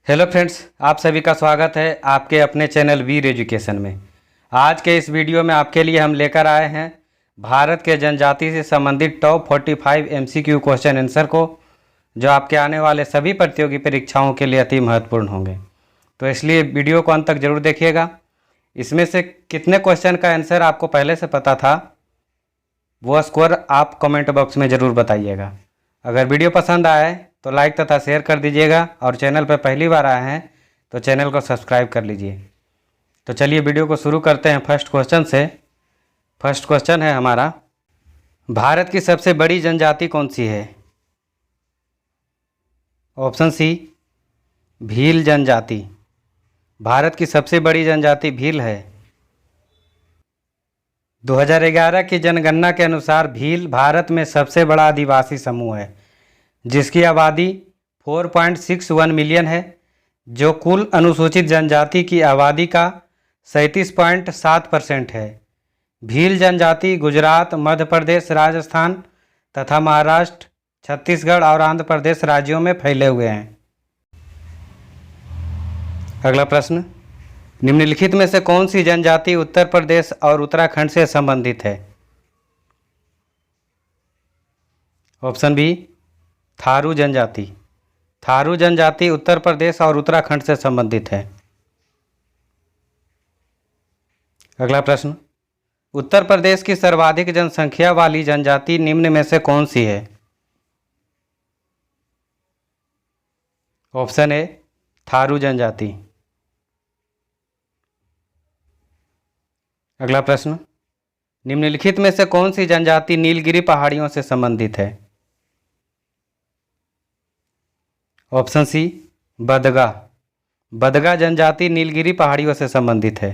Hello friends, आप सभी का स्वागत है आपके अपने चैनल वीर एजुकेशन में। आज के इस वीडियो में आपके लिए हम लेकर आए हैं भारत के जनजाति से संबंधित टॉप 45 एमसीक्यू क्वेश्चन आंसर को, जो आपके आने वाले सभी प्रतियोगी परीक्षाओं के लिए अति महत्वपूर्ण होंगे। तो इसलिए वीडियो को अंत तक जरूर देखिएगा। इसमें से कितने क्वेश्चन का आंसर आपको पहले से पता था, वो स्कोर आप कमेंट बॉक्स में ज़रूर बताइएगा। अगर वीडियो पसंद आए तो लाइक तथा शेयर कर दीजिएगा, और चैनल पर पहली बार आए हैं तो चैनल को सब्सक्राइब कर लीजिए। तो चलिए वीडियो को शुरू करते हैं फर्स्ट क्वेश्चन से। फर्स्ट क्वेश्चन है हमारा, भारत की सबसे बड़ी जनजाति कौन सी है? ऑप्शन सी, भील जनजाति। भारत की सबसे बड़ी जनजाति भील है। 2011 की जनगणना के अनुसार भील भारत में सबसे बड़ा आदिवासी समूह है, जिसकी आबादी 4.61 मिलियन है, जो कुल अनुसूचित जनजाति की आबादी का 37.7% है। भील जनजाति गुजरात, मध्य प्रदेश, राजस्थान तथा महाराष्ट्र, छत्तीसगढ़ और आंध्र प्रदेश राज्यों में फैले हुए हैं। अगला प्रश्न, निम्नलिखित में से कौन सी जनजाति उत्तर प्रदेश और उत्तराखंड से संबंधित है? ऑप्शन बी, थारू जनजाति। थारू जनजाति उत्तर प्रदेश और उत्तराखंड से संबंधित है। अगला प्रश्न, उत्तर प्रदेश की सर्वाधिक जनसंख्या वाली जनजाति निम्न में से कौन सी है? ऑप्शन ए, थारू जनजाति। अगला प्रश्न, निम्नलिखित में से कौन सी जनजाति नीलगिरी पहाड़ियों से संबंधित है? Option C, बदगा। बदगा जनजाति नीलगिरी पहाड़ियों से संबंधित है।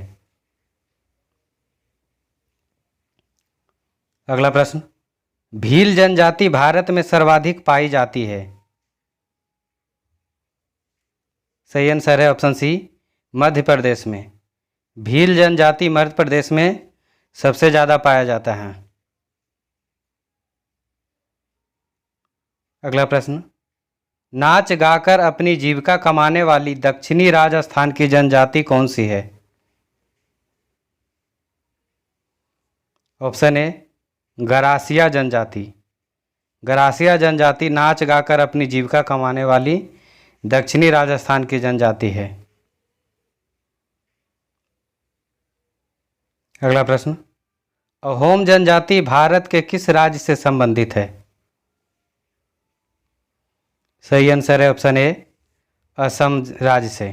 अगला प्रश्न, भील जनजाति भारत में सर्वाधिक पाई जाती है। सही आंसर है ऑप्शन सी, मध्य प्रदेश में। भील जनजाति मध्य प्रदेश में सबसे ज़्यादा पाया जाता है। अगला प्रश्न, नाच गाकर अपनी जीविका कमाने वाली दक्षिणी राजस्थान की जनजाति कौन सी है? ऑप्शन ए, गरासिया जनजाति। गरासिया जनजाति नाच गाकर अपनी जीविका कमाने वाली दक्षिणी राजस्थान की जनजाति है। अगला प्रश्न, अहोम जनजाति भारत के किस राज्य से संबंधित है? सही आंसर है ऑप्शन ए, असम राज्य से।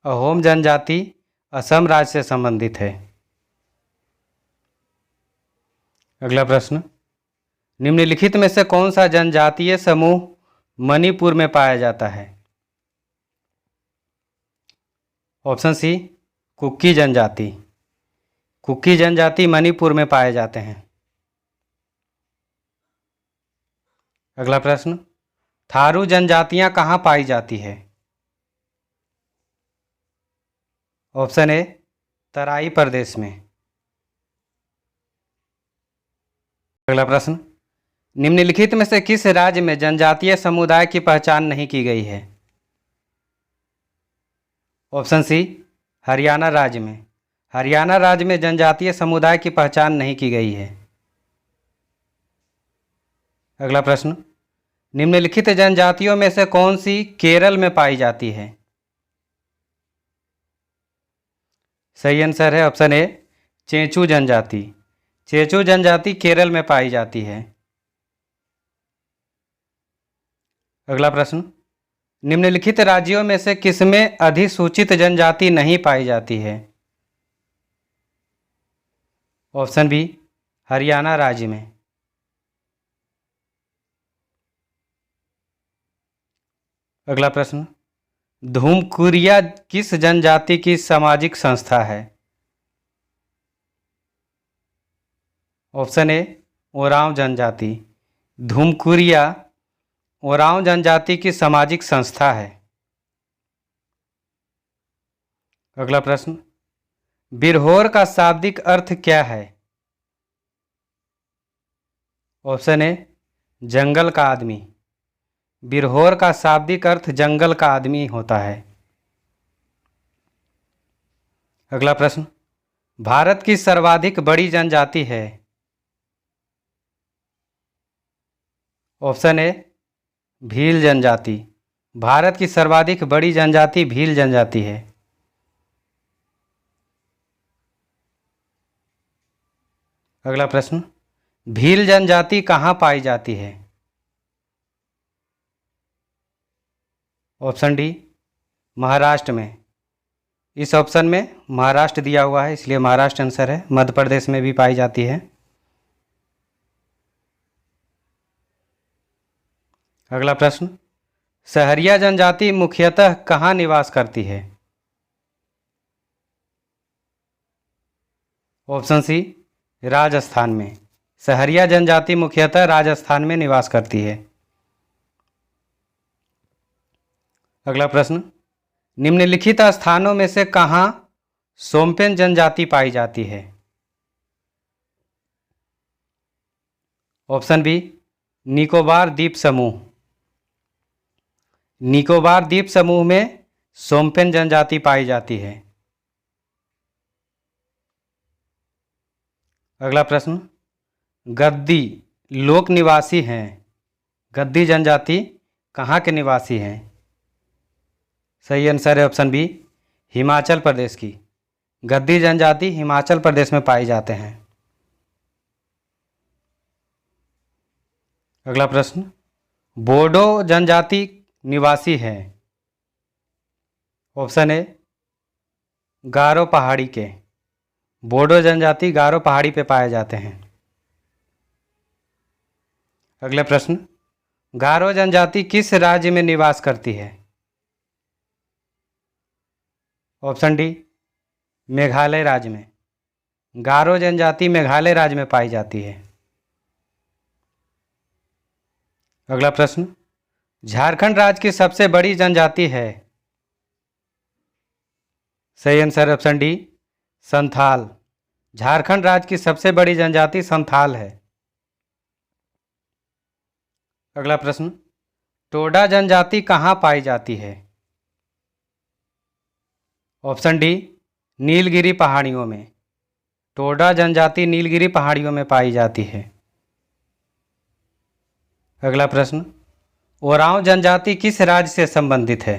अहोम जनजाति असम राज्य से संबंधित है। अगला प्रश्न, निम्नलिखित में से कौन सा जनजातीय समूह मणिपुर में पाया जाता है? ऑप्शन सी, कुकी जनजाति। कुकी जनजाति मणिपुर में पाए जाते हैं। अगला प्रश्न, थारू जनजातियां कहाँ पाई जाती है? ऑप्शन ए, तराई प्रदेश में। अगला प्रश्न, निम्नलिखित में से किस राज्य में जनजातीय समुदाय की पहचान नहीं की गई है? ऑप्शन सी, हरियाणा राज्य में। हरियाणा राज्य में जनजातीय समुदाय की पहचान नहीं की गई है। अगला प्रश्न, निम्नलिखित जनजातियों में से कौन सी केरल में पाई जाती है? सही आंसर है ऑप्शन ए, चेंचू जनजाति। चेंचू जनजाति केरल में पाई जाती है। अगला प्रश्न, निम्नलिखित राज्यों में से किसमें अधिसूचित जनजाति नहीं पाई जाती है? ऑप्शन बी, हरियाणा राज्य में। अगला प्रश्न, धूमकुरिया किस जनजाति की सामाजिक संस्था है? ऑप्शन ए, ओरांव जनजाति। धूमकुरिया ओरांव जनजाति की सामाजिक संस्था है। अगला प्रश्न, बिरहोर का शाब्दिक अर्थ क्या है? ऑप्शन ए, जंगल का आदमी। बिरहोर का शाब्दिक अर्थ जंगल का आदमी होता है। अगला प्रश्न, भारत की सर्वाधिक बड़ी जनजाति है? ऑप्शन ए भील जनजाति। भारत की सर्वाधिक बड़ी जनजाति भील जनजाति है। अगला प्रश्न, भील जनजाति कहाँ पाई जाती है? ऑप्शन डी महाराष्ट्र में। इस ऑप्शन में महाराष्ट्र दिया हुआ है, इसलिए महाराष्ट्र आंसर है। मध्य प्रदेश में भी पाई जाती है। अगला प्रश्न, सहरिया जनजाति मुख्यतः कहाँ निवास करती है? ऑप्शन सी राजस्थान में। सहरिया जनजाति मुख्यतः राजस्थान में निवास करती है। अगला प्रश्न, निम्नलिखित स्थानों में से कहाँ सोम्पेन जनजाति पाई जाती है? ऑप्शन बी निकोबार द्वीप समूह। निकोबार द्वीप समूह में सोम्पेन जनजाति पाई जाती है। अगला प्रश्न, गद्दी लोक निवासी हैं। गद्दी जनजाति कहाँ के निवासी हैं? सही आंसर है ऑप्शन बी हिमाचल प्रदेश की। गद्दी जनजाति हिमाचल प्रदेश में पाए जाते हैं। अगला प्रश्न, बोडो जनजाति निवासी है। ऑप्शन ए गारो पहाड़ी के। बोडो जनजाति गारो पहाड़ी पे पाए जाते हैं। अगला प्रश्न, गारो जनजाति किस राज्य में निवास करती है? ऑप्शन डी मेघालय राज्य में। गारो जनजाति मेघालय राज्य में पाई जाती है। अगला प्रश्न, झारखंड राज्य की सबसे बड़ी जनजाति है? सही answer option D Santhal. Jharkhand राज्य की सबसे बड़ी जनजाति संथाल है। अगला प्रश्न, टोडा जनजाति कहाँ पाई जाती है? ऑप्शन डी नीलगिरी पहाड़ियों में। टोडा जनजाति नीलगिरी पहाड़ियों में पाई जाती है। अगला प्रश्न, ओरांव जनजाति किस राज्य से संबंधित है?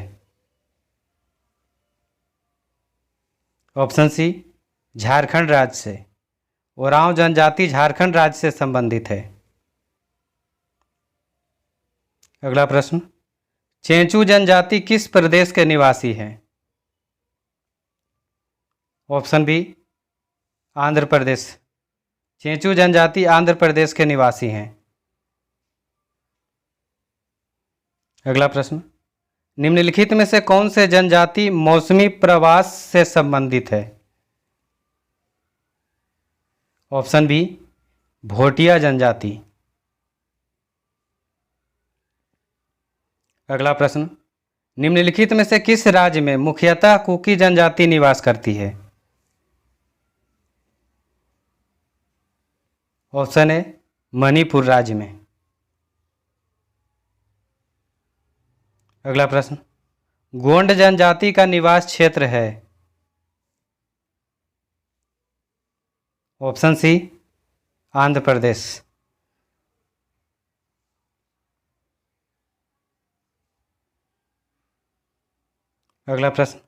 ऑप्शन सी झारखंड राज्य से। ओरांव जनजाति झारखंड राज्य से संबंधित है। अगला प्रश्न, चेंचू जनजाति किस प्रदेश के निवासी हैं? Option B Andhra Pradesh. चेंचू जनजाति आंध्र प्रदेश के निवासी हैं। अगला प्रश्न, निम्नलिखित में से कौन से जनजाति मौसमी प्रवास से संबंधित है? ऑप्शन बी भोटिया जनजाति। अगला प्रश्न, निम्नलिखित में से किस राज्य में मुख्यतः कुकी जनजाति निवास करती है? ऑप्शन ए मणिपुर राज्य में। अगला प्रश्न, गोंड जनजाति का निवास क्षेत्र है? Option C Andhra Pradesh. अगला प्रश्न,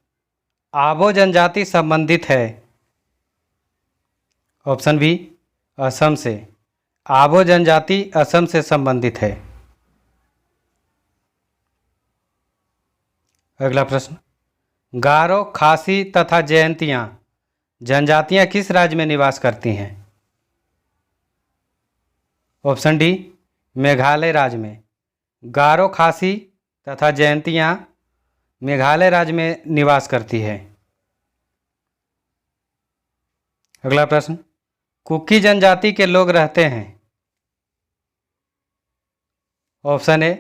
आबो जनजाति संबंधित है? ऑप्शन बी असम से। आबो जनजाति असम से संबंधित है। अगला प्रश्न, गारो खासी तथा जयंतियाँ जनजातियाँ किस राज्य में निवास करती हैं? ऑप्शन डी मेघालय राज्य में। गारो खासी तथा जयंतियाँ मेघालय राज्य में निवास करती है। अगला प्रश्न, कुकी जनजाति के लोग रहते हैं? ऑप्शन ए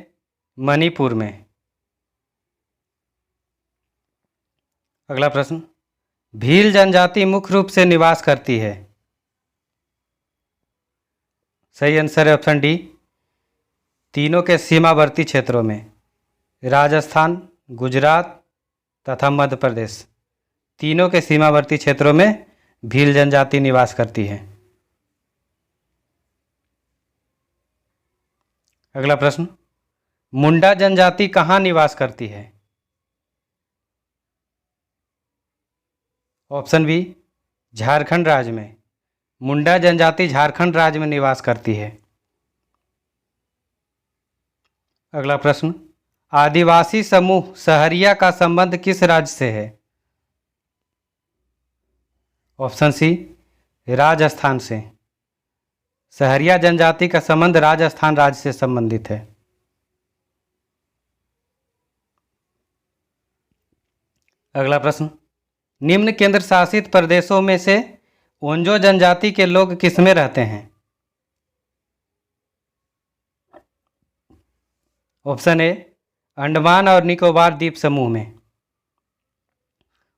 मणिपुर में। अगला प्रश्न, भील जनजाति मुख्य रूप से निवास करती है? सही आंसर है ऑप्शन डी तीनों के सीमावर्ती क्षेत्रों में राजस्थान, गुजरात तथा मध्य प्रदेश, तीनों के सीमावर्ती क्षेत्रों में भील जनजाति निवास करती है। अगला प्रश्न, मुंडा जनजाति कहाँ निवास करती है? ऑप्शन बी, झारखंड राज्य में। मुंडा जनजाति झारखंड राज्य में निवास करती है। अगला प्रश्न, आदिवासी समूह सहरिया का संबंध किस राज्य से है? ऑप्शन सी, राजस्थान से। सहरिया जनजाति का संबंध राजस्थान राज्य से संबंधित है। अगला प्रश्न, निम्न केंद्र शासित प्रदेशों में से ओंजो जनजाति के लोग किसमें रहते हैं? ऑप्शन ए, अंडमान और निकोबार द्वीप समूह में।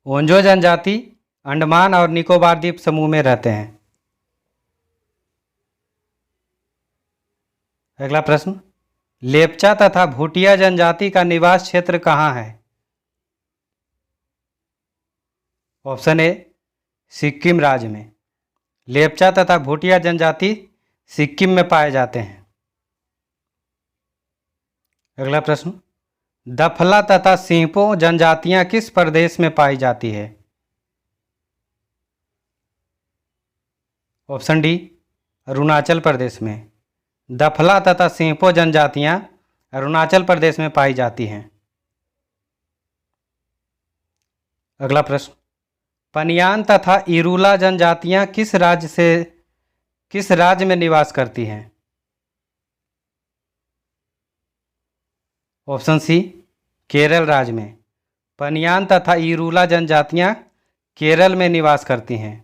ओंजो जनजाति अंडमान और निकोबार द्वीप समूह में रहते हैं। अगला प्रश्न, लेप्चा तथा भूटिया जनजाति का निवास क्षेत्र कहाँ है? ऑप्शन ए, सिक्किम राज्य में। लेप्चा तथा भूटिया जनजाति सिक्किम में पाए जाते हैं। अगला प्रश्न, दफला तथा सिंहपो जनजातियां किस प्रदेश में पाई जाती है? ऑप्शन डी, अरुणाचल प्रदेश में। दफला तथा सिंहपो जनजातियां अरुणाचल प्रदेश में पाई जाती हैं। अगला प्रश्न, पनियान तथा इरूला जनजातियां किस राज्य में निवास करती हैं? ऑप्शन सी, केरल राज्य में। पनियान तथा इरूला जनजातियां केरल में निवास करती हैं।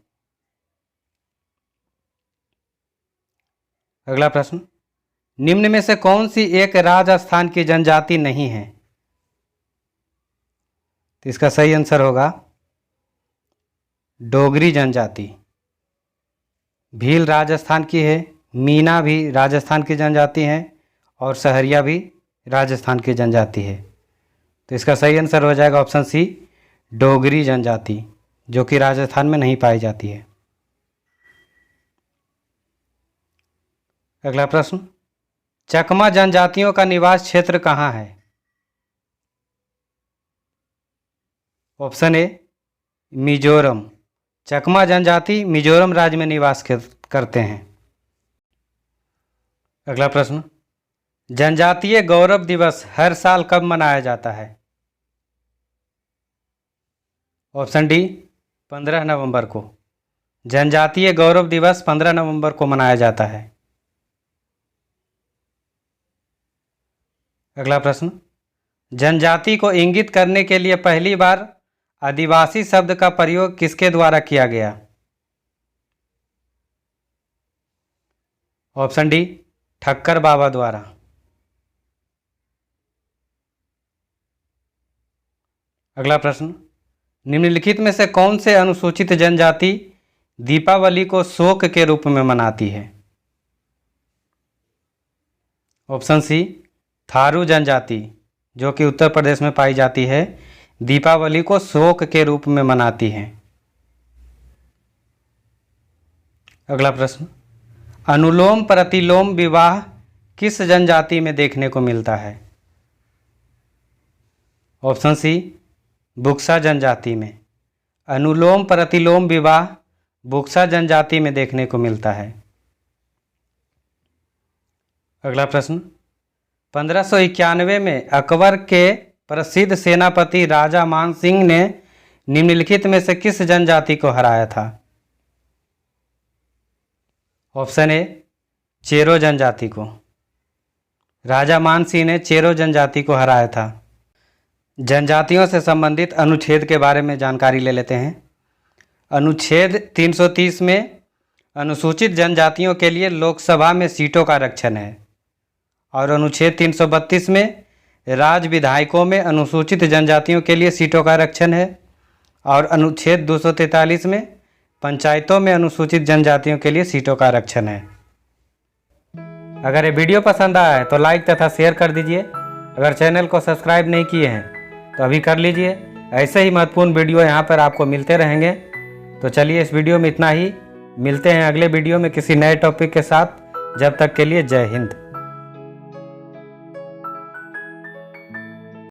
अगला प्रश्न, निम्न में से कौन सी एक राजस्थान की जनजाति नहीं है? तो इसका सही आंसर होगा डोगरी जनजाति। भील राजस्थान की है, मीना भी राजस्थान की जनजाति है और सहरिया भी राजस्थान की जनजाति है। तो इसका सही आंसर हो जाएगा ऑप्शन सी, डोगरी जनजाति, जो कि राजस्थान में नहीं पाई जाती है। अगला प्रश्न, चकमा जनजातियों का निवास क्षेत्र कहाँ है? Option A, Mizoram. चकमा जनजाति मिजोरम राज्य में निवास करते हैं। अगला प्रश्न, जनजातीय गौरव दिवस हर साल कब मनाया जाता है? ऑप्शन डी, 15 नवंबर को। जनजातीय गौरव दिवस 15 नवंबर को मनाया जाता है। अगला प्रश्न, जनजाति को इंगित करने के लिए पहली बार आदिवासी शब्द का प्रयोग किसके द्वारा किया गया? ऑप्शन डी, ठक्कर बाबा द्वारा। अगला प्रश्न, निम्नलिखित में से कौन से अनुसूचित जनजाति दीपावली को शोक के रूप में मनाती है? ऑप्शन सी, थारू जनजाति, जो कि उत्तर प्रदेश में पाई जाती है, दीपावली को शोक के रूप में मनाती हैं। अगला प्रश्न, अनुलोम प्रतिलोम विवाह किस जनजाति में देखने को मिलता है? ऑप्शन सी, बुक्सा जनजाति में। अनुलोम प्रतिलोम विवाह बुक्सा जनजाति में देखने को मिलता है। अगला प्रश्न, 1591 में अकबर के प्रसिद्ध सेनापति राजा मान सिंह ने निम्नलिखित में से किस जनजाति को हराया था? ऑप्शन ए, चेरो जनजाति को। राजा मान सिंह ने चेरो जनजाति को हराया था। जनजातियों से संबंधित अनुच्छेद के बारे में जानकारी ले लेते हैं। अनुच्छेद 330 में अनुसूचित जनजातियों के लिए लोकसभा में सीटों का आरक्षण है और अनुच्छेद 332 में राज्य विधायकों में अनुसूचित जनजातियों के लिए सीटों का आरक्षण है और अनुच्छेद 243 में पंचायतों में अनुसूचित जनजातियों के लिए सीटों का आरक्षण है। अगर ये वीडियो पसंद आया है तो लाइक तथा शेयर कर दीजिए। अगर चैनल को सब्सक्राइब नहीं किए हैं तो अभी कर लीजिए। ऐसे ही महत्वपूर्ण वीडियो यहाँ पर आपको मिलते रहेंगे। तो चलिए इस वीडियो में इतना ही। मिलते हैं अगले वीडियो में किसी नए टॉपिक के साथ। जब तक के लिए जय हिंद।